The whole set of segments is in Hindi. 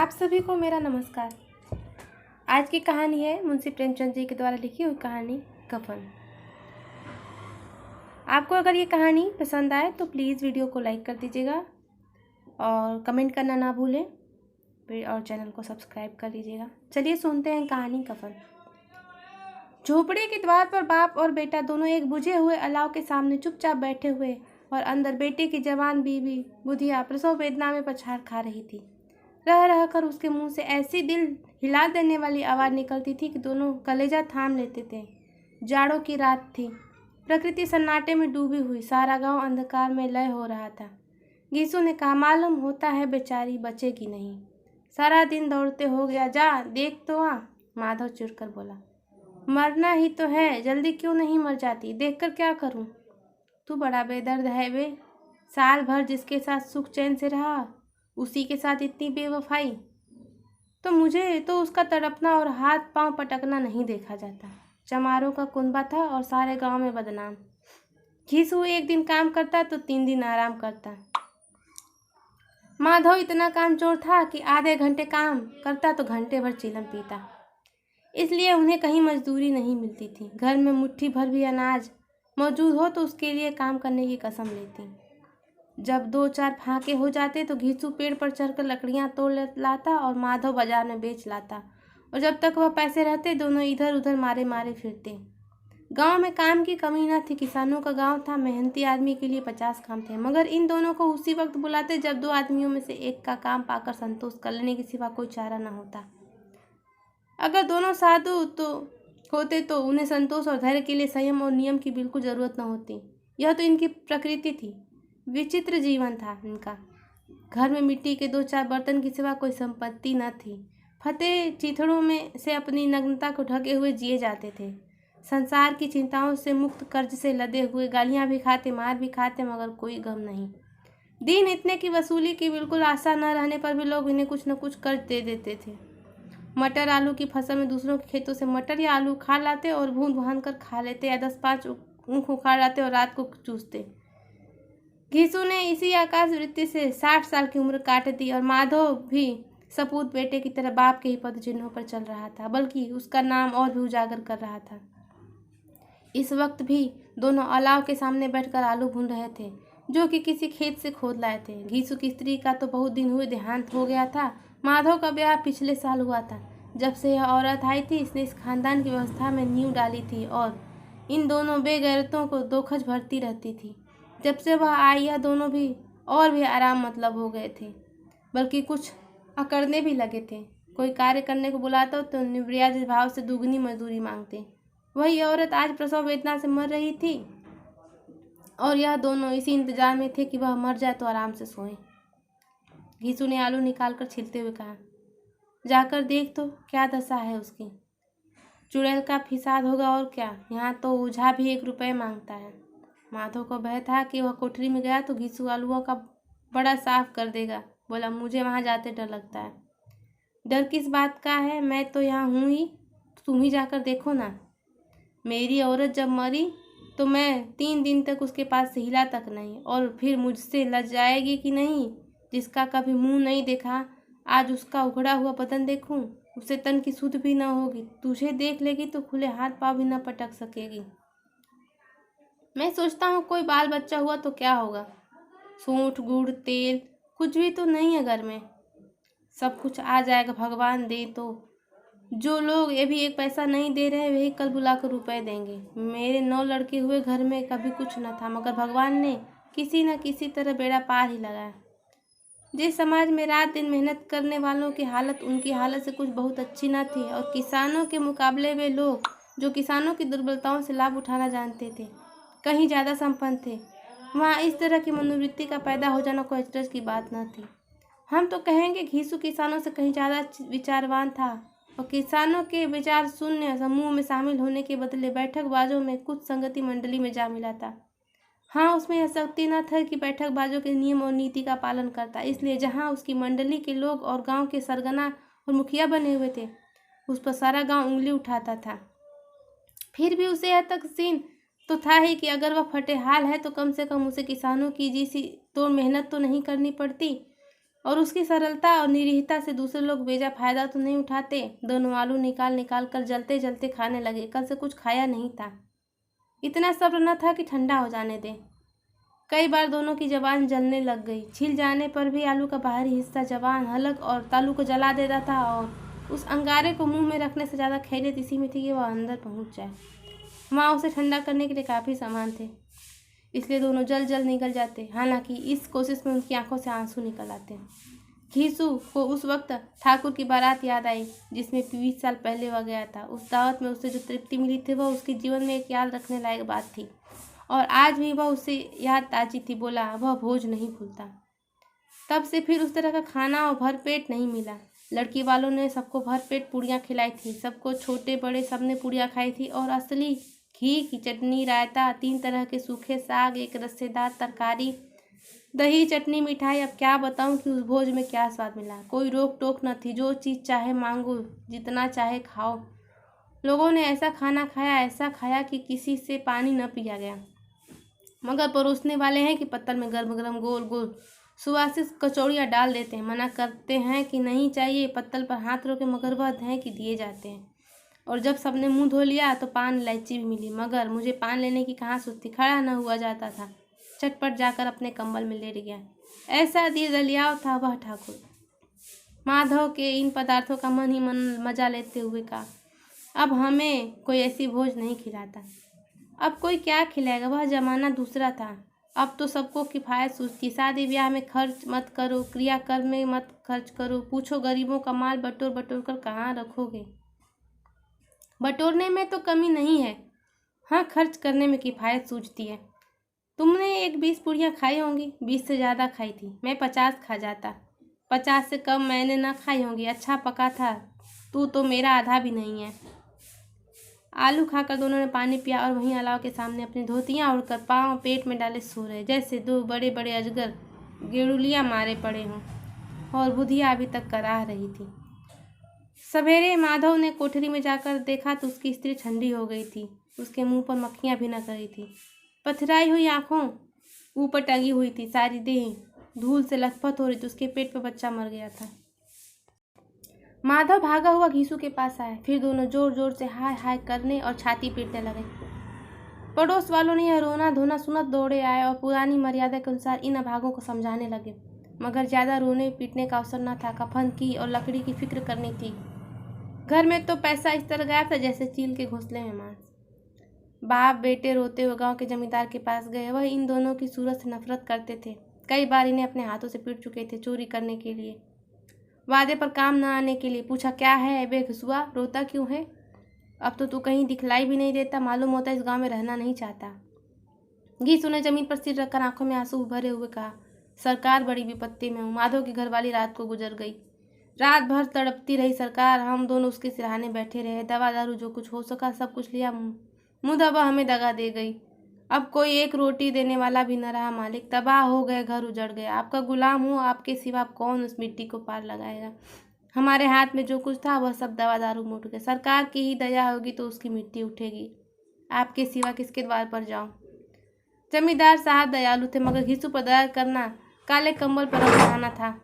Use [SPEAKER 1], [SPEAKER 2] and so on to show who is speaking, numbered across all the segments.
[SPEAKER 1] आप सभी को मेरा नमस्कार। आज की कहानी है मुंशी प्रेमचंद जी के द्वारा लिखी हुई कहानी कफन। आपको अगर ये कहानी पसंद आए तो प्लीज़ वीडियो को लाइक कर दीजिएगा और कमेंट करना ना भूलें और चैनल को सब्सक्राइब कर लीजिएगा। चलिए सुनते हैं कहानी कफन। झोपड़ी के द्वार पर बाप और बेटा दोनों एक बुझे हुए अलाव के सामने चुपचाप बैठे हुए और अंदर बेटे की जवान बीवी बुधिया प्रसव वेदना में पछाड़ खा रही थी। रह रह कर उसके मुंह से ऐसी दिल हिला देने वाली आवाज़ निकलती थी कि दोनों कलेजा थाम लेते थे। जाड़ों की रात थी। प्रकृति सन्नाटे में डूबी हुई, सारा गांव अंधकार में लय हो रहा था। गीसू ने कहा, मालूम होता है बेचारी बचेगी नहीं। सारा दिन दौड़ते हो गया, जा देख तो आ। माधव चिढ़कर बोला, मरना ही तो है, जल्दी क्यों नहीं मर जाती, देखकर क्या करूं। तू बड़ा बेदर्द है बे, साल भर जिसके साथ सुख चैन से रहा उसी के साथ इतनी बेवफाई। तो मुझे तो उसका तड़पना और हाथ पांव पटकना नहीं देखा जाता। चमारों का कुनबा था और सारे गांव में बदनाम। घीसू एक दिन काम करता तो 3 दिन आराम करता। माधव इतना कामचोर था कि आधे घंटे काम करता तो घंटे भर चिलम पीता। इसलिए उन्हें कहीं मजदूरी नहीं मिलती थी। घर में मुट्ठी भर भी अनाज मौजूद हो तो उसके लिए काम करने की कसम लेती। जब 2-4 फाके हो जाते तो घीसू पेड़ पर चढ़कर लकड़ियां तोड़ लाता और माधव बाजार में बेच लाता, और जब तक वह पैसे रहते दोनों इधर उधर मारे मारे फिरते। गांव में काम की कमी न थी। किसानों का गांव था, मेहनती आदमी के लिए 50 काम थे, मगर इन दोनों को उसी वक्त बुलाते जब 2 आदमियों में से एक का काम पाकर संतोष कर लेने के सिवा कोई चारा न होता। अगर दोनों साधु तो होते तो उन्हें संतोष और धैर्य के लिए संयम और नियम की बिल्कुल जरूरत न होती। यह तो इनकी प्रकृति थी। विचित्र जीवन था इनका। घर में मिट्टी के 2-4 बर्तन की सिवा कोई संपत्ति न थी। फते चिथड़ों में से अपनी नग्नता को ढके हुए जिए जाते थे। संसार की चिंताओं से मुक्त, कर्ज से लदे हुए, गालियां भी खाते, मार भी खाते, मगर कोई गम नहीं। दिन इतने की वसूली की बिल्कुल आशा न रहने पर भी लोग इन्हें कुछ न कुछ कर्ज दे देते थे। मटर आलू की फसल में दूसरों के खेतों से मटर या आलू खा लाते और भून भान कर खा लेते, या 10-5 ऊख उखाड़ लाते और रात को चूसते। घीसू ने इसी आकाश वृत्ति से 60 साल की उम्र काट दी और माधव भी सपूत बेटे की तरह बाप के ही पद चिन्हों पर चल रहा था, बल्कि उसका नाम और भी उजागर कर रहा था। इस वक्त भी दोनों अलाव के सामने बैठकर आलू भून रहे थे, जो कि किसी खेत से खोद लाए थे। घीसू की स्त्री का तो बहुत दिन हुए देहांत हो गया था। माधव का ब्याह पिछले साल हुआ था। जब से यह औरत आई थी इसने इस खानदान की व्यवस्था में नींव डाली थी और इन दोनों बेगैरतों को दोखज भरती रहती थी। जब से वह आई यह दोनों भी और भी आराम मतलब हो गए थे, बल्कि कुछ अकड़ने भी लगे थे। कोई कार्य करने को बुलाता तो निर्व्याज भाव से दुगनी मजदूरी मांगते। वही औरत आज प्रसव वेदना से मर रही थी और यह दोनों इसी इंतजार में थे कि वह मर जाए तो आराम से सोएं। घीसू ने आलू निकालकर छीलते हुए कहा, जाकर देख तो क्या दशा है उसकी। चुड़ैल का फिसाद होगा और क्या, यहाँ तो ओझा भी 1 रुपये मांगता है। माधव को भय था कि वह कोठरी में गया तो घीसू आलूओं का बड़ा साफ कर देगा। बोला, मुझे वहाँ जाते डर लगता है। डर किस बात का है, मैं तो यहाँ हूँ ही, तुम ही जाकर देखो ना। मेरी औरत जब मरी तो मैं 3 दिन तक उसके पास से हिला तक नहीं, और फिर मुझसे लज जाएगी कि नहीं। जिसका कभी मुंह नहीं देखा आज उसका उघड़ा हुआ बदन देखूं, उसे तन की सुध भी न होगी। तुझे देख लेगी तो खुले हाथ पाँव भी न पटक सकेगी। मैं सोचता हूँ कोई बाल बच्चा हुआ तो क्या होगा। सूंठ गुड़ तेल कुछ भी तो नहीं है घर में, सब कुछ आ जाएगा भगवान दे तो। जो लोग ये भी 1 पैसा नहीं दे रहे वही कल बुलाकर रुपए देंगे। मेरे 9 लड़के हुए घर में कभी कुछ न था, मगर भगवान ने किसी न किसी तरह बेड़ा पार ही लगाया। जिस समाज में रात दिन मेहनत करने वालों की हालत उनकी हालत से कुछ बहुत अच्छी न थी, और किसानों के मुकाबले वे लोग जो किसानों की दुर्बलताओं से लाभ उठाना जानते थे कहीं ज़्यादा संपन्न थे, वहाँ इस तरह की मनोवृत्ति का पैदा हो जाना कोई अचरज की बात न थी। हम तो कहेंगे घीसू किसानों से कहीं ज़्यादा विचारवान था, और किसानों के विचार शून्य समूह में शामिल होने के बदले बैठकबाजों में कुछ संगति मंडली में जा मिला था। हाँ, उसमें यह शक्ति न था कि बैठकबाजों के नियम और नीति का पालन करता, इसलिए जहाँ उसकी मंडली के लोग और गाँव के सरगना और मुखिया बने हुए थे उस पर सारा गाँव उंगली उठाता था। फिर भी उसे यह तकसीन तो था ही कि अगर वह फटेहाल है तो कम से कम उसे किसानों की जैसी तो मेहनत तो नहीं करनी पड़ती, और उसकी सरलता और निरीहता से दूसरे लोग बेजा फायदा तो नहीं उठाते। दोनों आलू निकाल निकाल कर जलते जलते खाने लगे। कल से कुछ खाया नहीं था। इतना सब्र न था कि ठंडा हो जाने दें। कई बार दोनों की जबान जलने लग गई। छिल जाने पर भी आलू का बाहरी हिस्सा जबान, हलक और तालू को जला देता था और उस अंगारे को मुंह में रखने से ज़्यादा खैरियत इसी में थी कि वह अंदर पहुंच जाए। माँ उसे ठंडा करने के लिए काफ़ी सामान थे, इसलिए दोनों जल्द जल्द निकल जाते। हालांकि इस कोशिश में उनकी आंखों से आंसू निकल आते। घीसू को उस वक्त ठाकुर की बारात याद आई जिसमें 20 साल पहले वह गया था। उस दावत में उसे जो तृप्ति मिली थी वह उसके जीवन में एक याद रखने लायक बात थी और आज भी वह उसे याद ताजी थी। बोला वह भोज नहीं भूलता। तब से फिर उस तरह का खाना और भरपेट नहीं मिला। लड़की वालों ने सबको भरपेट पूड़ियाँ खिलाई थी। सबको, छोटे बड़े, सबने पूड़ियाँ खाई थी और असली घी की चटनी, रायता, 3 तरह के सूखे साग, एक रस्सेदार तरकारी, दही, चटनी, मिठाई। अब क्या बताऊं कि उस भोज में क्या स्वाद मिला। कोई रोक टोक न थी। जो चीज़ चाहे मांगो, जितना चाहे खाओ। लोगों ने ऐसा खाना खाया, ऐसा खाया कि किसी से पानी न पिया गया। मगर परोसने वाले हैं कि पत्तल में गर्म गर्म गोल गोल सुवासित कचौड़ियाँ डाल देते हैं। मना करते हैं कि नहीं चाहिए। पत्तल पर हाथ रोके मगर वह हैं कि दिए जाते हैं। और जब सबने मुंह धो लिया तो पान इलायची भी मिली, मगर मुझे पान लेने की कहाँ सोचती। खड़ा न हुआ जाता था। चटपट जाकर अपने कंबल में लेट गया। ऐसा दिलदलियाव था वह ठाकुर। माधव के इन पदार्थों का मन ही मन मजा लेते हुए कहा, अब हमें कोई ऐसी भोज नहीं खिलाता। अब कोई क्या खिलाएगा। वह जमाना दूसरा था। अब तो सबको किफ़ायत सूझती। शादी ब्याह में खर्च मत करो, क्रियाकर्म में मत खर्च करो। पूछो गरीबों का माल बटोर बटोर कर कहाँ रखोगे। बटोरने में तो कमी नहीं है, हाँ खर्च करने में किफ़ायत सूझती है। तुमने एक 20 पूड़ियाँ खाई होंगी। 20 से ज़्यादा खाई थी। मैं 50 खा जाता। 50 से कम मैंने न खाई होंगी। अच्छा पका था। तू तो मेरा आधा भी नहीं है। आलू खाकर दोनों ने पानी पिया और वहीं अलाव के सामने अपनी धोतियाँ ओढ़कर पाँव पेट में डाले सो रहे, जैसे 2 बड़े बड़े अजगर गेड़ुलियाँ मारे पड़े हों। और बुधिया अभी तक कराह रही थी। सवेरे माधव ने कोठरी में जाकर देखा तो उसकी स्त्री ठंडी हो गई थी। उसके मुंह पर मक्खियाँ भी न गई थी। पथराई हुई आंखों ऊपर टंगी हुई थी। सारी देह धूल से लथपथ हो रही थी। उसके पेट पर बच्चा मर गया था। माधव भागा हुआ घीसू के पास आया। फिर दोनों जोर जोर से हाय हाय करने और छाती पीटने लगे। पड़ोस वालों ने यह रोना धोना सुनत दौड़े आए और पुरानी मर्यादा के अनुसार इन अभागों को समझाने लगे। मगर ज़्यादा रोने पीटने का अवसर न था। कफन की और लकड़ी की फिक्र करनी थी। घर में तो पैसा इस तरह गया था जैसे चील के घोंसले में मांस। बाप बेटे रोते हुए गांव के जमींदार के पास गए। वह इन दोनों की सूरत से नफरत करते थे। कई बार इन्हें अपने हाथों से पीट चुके थे चोरी करने के लिए, वादे पर काम न आने के लिए। पूछा क्या है बे घुसुआ, रोता क्यों है? अब तो तू कहीं दिखलाई भी नहीं देता। मालूम होता इस गांव में रहना नहीं चाहता। घीसू ने जमीन पर सिर रखकर आंखों में आंसू भरे हुए कहा, सरकार बड़ी विपत्ति में हूँ। माधव की घरवाली रात को गुजर गई। रात भर तड़पती रही सरकार। हम दोनों उसके सिरहाने बैठे रहे। दवा दारू जो कुछ हो सका सब कुछ लिया। मुँह दबा हमें दगा दे गई। अब कोई एक रोटी देने वाला भी न रहा। मालिक तबाह हो गए, घर उजड़ गए। आपका गुलाम हूँ। आपके सिवा कौन उस मिट्टी को पार लगाएगा। हमारे हाथ में जो कुछ था वह सब दवा दारू में उठ गए। सरकार की ही दया होगी तो उसकी मिट्टी उठेगी। आपके सिवा किसके द्वार पर जाऊं। जमींदार साहब दयालु थे मगर घीसू पर दया करना काले कंबल पर रखना था।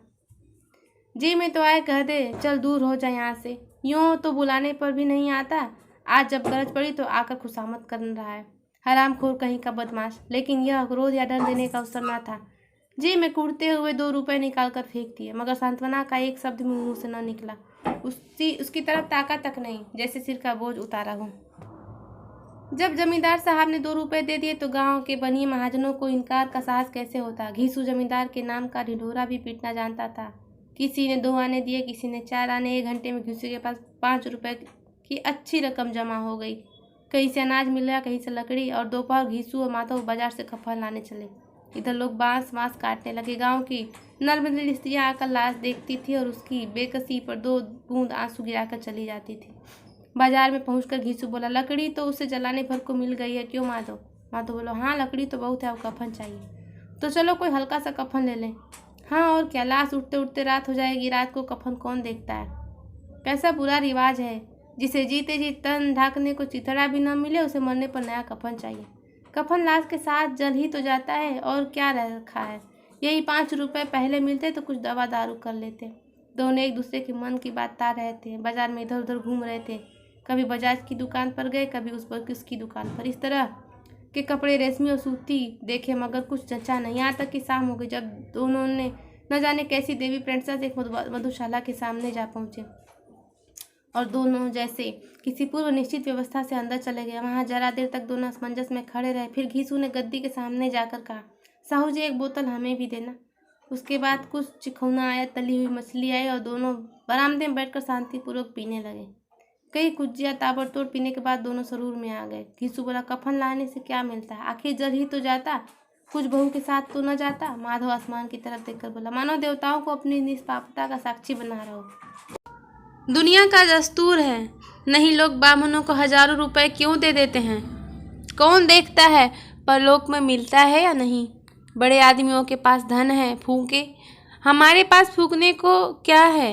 [SPEAKER 1] जी में तो आए कह दे चल दूर हो जाए यहाँ से। यूँ तो बुलाने पर भी नहीं आता। आज जब गरज पड़ी तो आकर खुशामद कर रहा है। हरामखोर कहीं का बदमाश। लेकिन यह क्रोध या डर देने का अवसर न था। जी में कूटते हुए 2 रुपए निकाल कर फेंक दिए, मगर सांत्वना का एक शब्द मुंह से न निकला। उसकी तरफ ताका तक नहीं, जैसे सिर का बोझ उतारा हो। जब जमींदार साहब ने 2 रुपए दे दिए तो गांव के बनिए महाजनों को इनकार का साहस कैसे होता। घीसू जमींदार के नाम का ढिढोरा भी पीटना जानता था। किसी ने 2 आने दिए, किसी ने 4 आने। 1 घंटे में घीसू के पास 5 रुपए की अच्छी रकम जमा हो गई। कहीं से अनाज मिला, कहीं से लकड़ी। और दोपहर घीसू और माधव बाजार से कफन लाने चले। इधर लोग बांस काटने लगे। गांव की नर्मदिल स्त्रियाँ आकर लाश देखती थी और उसकी बेकसी पर 2 बूंद आंसू गिराकर चली जाती थी। बाजार में पहुंचकर घीसू बोला, लकड़ी तो उसे जलाने भर को मिल गई है, क्यों माधव? माधव बोला, हाँ लकड़ी तो बहुत है, अब कफन चाहिए। तो चलो कोई हल्का सा कफन ले लें। हाँ और क्या, लाश उठते उठते रात हो जाएगी। रात को कफन कौन देखता है। कैसा बुरा रिवाज है। जिसे जीते जी तन ढाकने को चिथड़ा भी न मिले उसे मरने पर नया कफन चाहिए। कफन लाश के साथ जल ही तो जाता है और क्या रखा है। यही 5 रुपए पहले मिलते तो कुछ दवा दारू कर लेते। दोनों एक दूसरे के मन की बात तार रहे थे। बाजार में इधर उधर घूम रहे थे। कभी बजाज की दुकान पर गए, कभी उस पर किसकी दुकान पर। इस तरह के कपड़े रेशमी और सूती देखे मगर कुछ जचा नहीं। यहाँ तक कि शाम हो गई जब दोनों ने न जाने कैसी देवी प्रिंसेस एक मधुशाला के सामने जा पहुँचे और दोनों जैसे किसी पूर्व निश्चित व्यवस्था से अंदर चले गए। वहाँ जरा देर तक दोनों असमंजस में खड़े रहे। फिर घीसू ने गद्दी के सामने जाकर कहा, साहू जी एक बोतल हमें भी देना। उसके बाद कुछ चिखौना आया, तली हुई मछली आई और दोनों बरामदे में बैठकर शांतिपूर्वक पीने लगे। कई कुज्जियाँ ताबड़तोड़ पीने के बाद दोनों सरूर में आ गए। घीसू बोला, कफन लाने से क्या मिलता है, आखिर जल ही तो जाता, कुछ बहू के साथ तो न जाता। माधव आसमान की तरफ देखकर बोला, मानो देवताओं को अपनी निष्पापता का साक्षी बना रहा हो। दुनिया का दस्तूर है, नहीं लोग ब्राह्मणों को हजारों रुपए क्यों दे देते हैं। कौन देखता है परलोक में मिलता है या नहीं। बड़े आदमियों के पास धन है, फूके, हमारे पास फूकने को क्या है।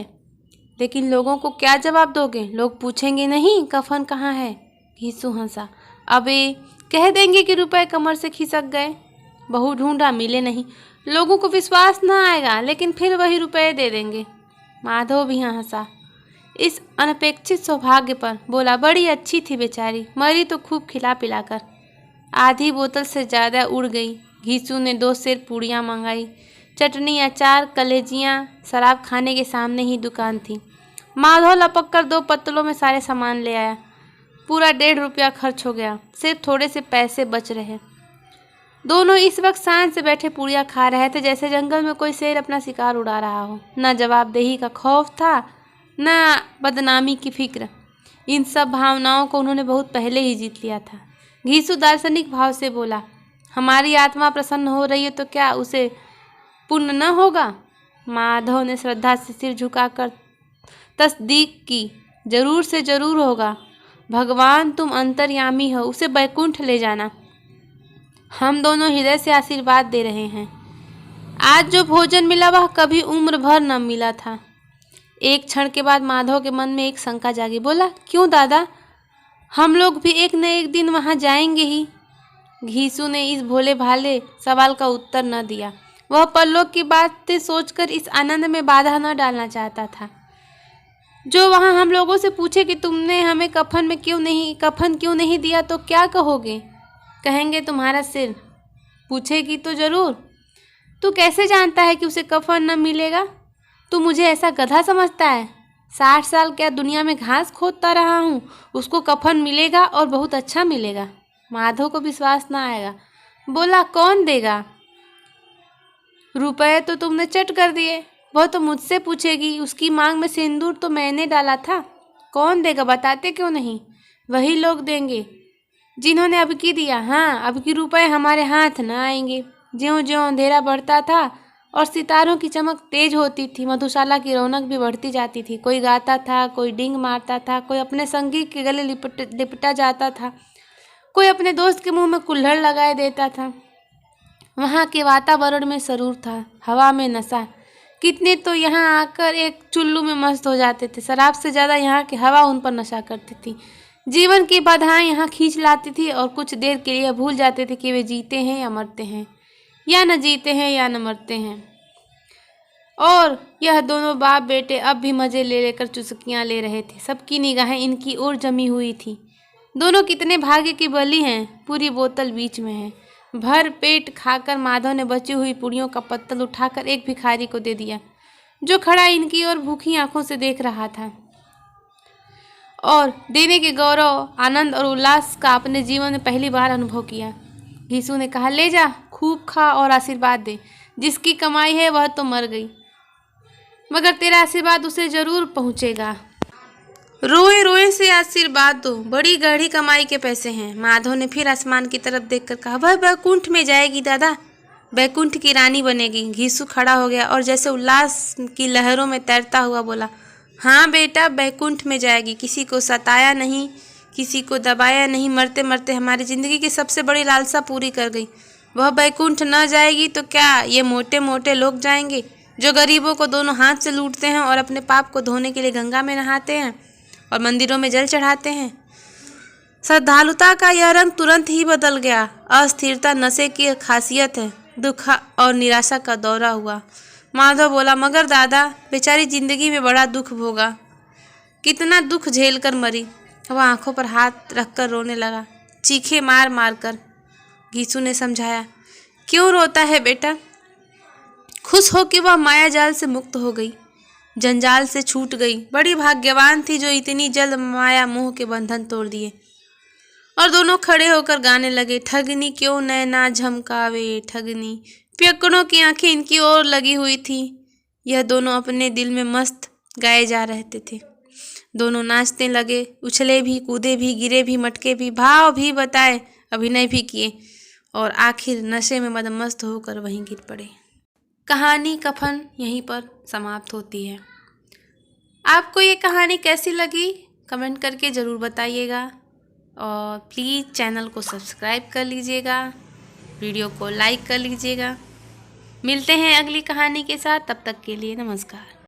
[SPEAKER 1] लेकिन लोगों को क्या जवाब दोगे, लोग पूछेंगे नहीं कफन कहाँ है। घीसू हंसा, अबे कह देंगे कि रुपए कमर से खिसक गए, बहू ढूंढा मिले नहीं, लोगों को विश्वास न आएगा लेकिन फिर वही रुपए दे देंगे। माधव भी हंसा इस अनपेक्षित सौभाग्य पर, बोला, बड़ी अच्छी थी बेचारी, मरी तो खूब खिला पिलाकर। आधी बोतल से ज़्यादा उड़ गई। घीसू ने 2 सेर पूड़ियाँ मंगाई, चटनी, अचार, कलेजियाँ। शराब खाने के सामने ही दुकान थी। माधव लपक कर 2 पत्तलों में सारे सामान ले आया। पूरा 1.5 रुपया खर्च हो गया, सिर्फ थोड़े से पैसे बच रहे। दोनों इस वक्त शान से बैठे पूड़ियाँ खा रहे थे जैसे जंगल में कोई शेर अपना शिकार उड़ा रहा हो। न जवाबदेही का खौफ था, न बदनामी की फिक्र। इन सब भावनाओं को उन्होंने बहुत पहले ही जीत लिया था। घीसू दार्शनिक भाव से बोला, हमारी आत्मा प्रसन्न हो रही है तो क्या उसे पुण्य न होगा। माधव ने श्रद्धा से सिर झुकाकर तस्दीक की, जरूर से जरूर होगा। भगवान तुम अंतर्यामी हो, उसे बैकुंठ ले जाना। हम दोनों हृदय से आशीर्वाद दे रहे हैं। आज जो भोजन मिला वह कभी उम्र भर न मिला था। एक क्षण के बाद माधव के मन में एक शंका जागी। बोला, क्यों दादा, हम लोग भी एक न एक दिन वहाँ जाएंगे ही। घीसू ने इस भोले भाले सवाल का उत्तर न दिया। वह परलोक की बातें सोचकर इस आनंद में बाधा न डालना चाहता था। जो वहाँ हम लोगों से पूछे कि तुमने हमें कफन क्यों नहीं दिया तो क्या कहोगे। कहेंगे तुम्हारा सिर। पूछेगी तो जरूर, तू कैसे जानता है कि उसे कफन न मिलेगा। तू मुझे ऐसा गधा समझता है। 60 साल क्या दुनिया में घास खोदता रहा हूँ, उसको कफन मिलेगा और बहुत अच्छा मिलेगा। माधव को विश्वास न आएगा। बोला, कौन देगा। रुपए तो तुमने चट कर दिए। वह तो मुझसे पूछेगी, उसकी मांग में सिंदूर तो मैंने डाला था। कौन देगा, बताते क्यों नहीं। वही लोग देंगे जिन्होंने अब की दिया। हाँ, अब की रुपए हमारे हाथ न आएंगे। ज्यों ज्यों अंधेरा बढ़ता था और सितारों की चमक तेज होती थी, मधुशाला की रौनक भी बढ़ती जाती थी। कोई गाता था, कोई डींग मारता था, कोई अपने संगी के गले लिपटा जाता था, कोई अपने दोस्त के मुंह में कुल्हड़ लगाए देता था। वहाँ के वातावरण में सरूर था, हवा में नशा। कितने तो यहाँ आकर एक चुल्लू में मस्त हो जाते थे। शराब से ज़्यादा यहाँ की हवा उन पर नशा करती थी। जीवन की बाधाएं यहाँ खींच लाती थी और कुछ देर के लिए भूल जाते थे कि वे जीते हैं या मरते हैं, या न जीते हैं या न मरते हैं। और यह दोनों बाप बेटे अब भी मज़े ले लेकर चुस्कियाँ ले रहे थे। सबकी निगाहें इनकी ओर जमी हुई थी। दोनों कितने भाग्य की बलि हैं। पूरी बोतल बीच में है। भर पेट खाकर माधव ने बची हुई पूड़ियों का पत्तल उठाकर एक भिखारी को दे दिया, जो खड़ा इनकी ओर भूखी आंखों से देख रहा था और देने के गौरव, आनंद और उल्लास का अपने जीवन में पहली बार अनुभव किया। घीसू ने कहा, ले जा, खूब खा और आशीर्वाद दे। जिसकी कमाई है वह तो मर गई, मगर तेरा आशीर्वाद उसे जरूर पहुँचेगा। रोए रोए से आशीर्वाद दो, बड़ी गाढ़ी कमाई के पैसे हैं। माधव ने फिर आसमान की तरफ देखकर कहा, वह बैकुंठ में जाएगी दादा, बैकुंठ की रानी बनेगी। घीसू खड़ा हो गया और जैसे उल्लास की लहरों में तैरता हुआ बोला, हाँ बेटा, बैकुंठ में जाएगी। किसी को सताया नहीं, किसी को दबाया नहीं, मरते मरते हमारी ज़िंदगी की सबसे बड़ी लालसा पूरी कर गई। वह बैकुंठ न जाएगी तो क्या ये मोटे मोटे लोग जाएंगे, जो गरीबों को दोनों हाथ से लूटते हैं और अपने पाप को धोने के लिए गंगा में नहाते हैं और मंदिरों में जल चढ़ाते हैं। श्रद्धालुता का यह रंग तुरंत ही बदल गया। अस्थिरता नशे की खासियत है। दुख और निराशा का दौरा हुआ। माधव बोला, मगर दादा, बेचारी जिंदगी में बड़ा दुख भोगा, कितना दुख झेल कर मरी। वह आंखों पर हाथ रखकर रोने लगा, चीखे मार मार कर। गीसू ने समझाया, क्यों रोता है बेटा? खुश हो कि वह माया जाल से मुक्त हो गई, जंजाल से छूट गई। बड़ी भाग्यवान थी जो इतनी जल्द माया मोह के बंधन तोड़ दिए। और दोनों खड़े होकर गाने लगे, ठगनी क्यों नैना झमकावे ठगनी। पियक्कड़ों की आंखें इनकी ओर लगी हुई थी। यह दोनों अपने दिल में मस्त गाए जा रहते थे। दोनों नाचने लगे, उछले भी, कूदे भी, गिरे भी, मटके भी, भाव भी बताए, अभिनय भी किए और आखिर नशे में मदमस्त होकर वहीं गिर पड़े। कहानी कफन यहीं पर समाप्त होती है। आपको ये कहानी कैसी लगी कमेंट करके ज़रूर बताइएगा और प्लीज़ चैनल को सब्सक्राइब कर लीजिएगा, वीडियो को लाइक कर लीजिएगा। मिलते हैं अगली कहानी के साथ, तब तक के लिए नमस्कार।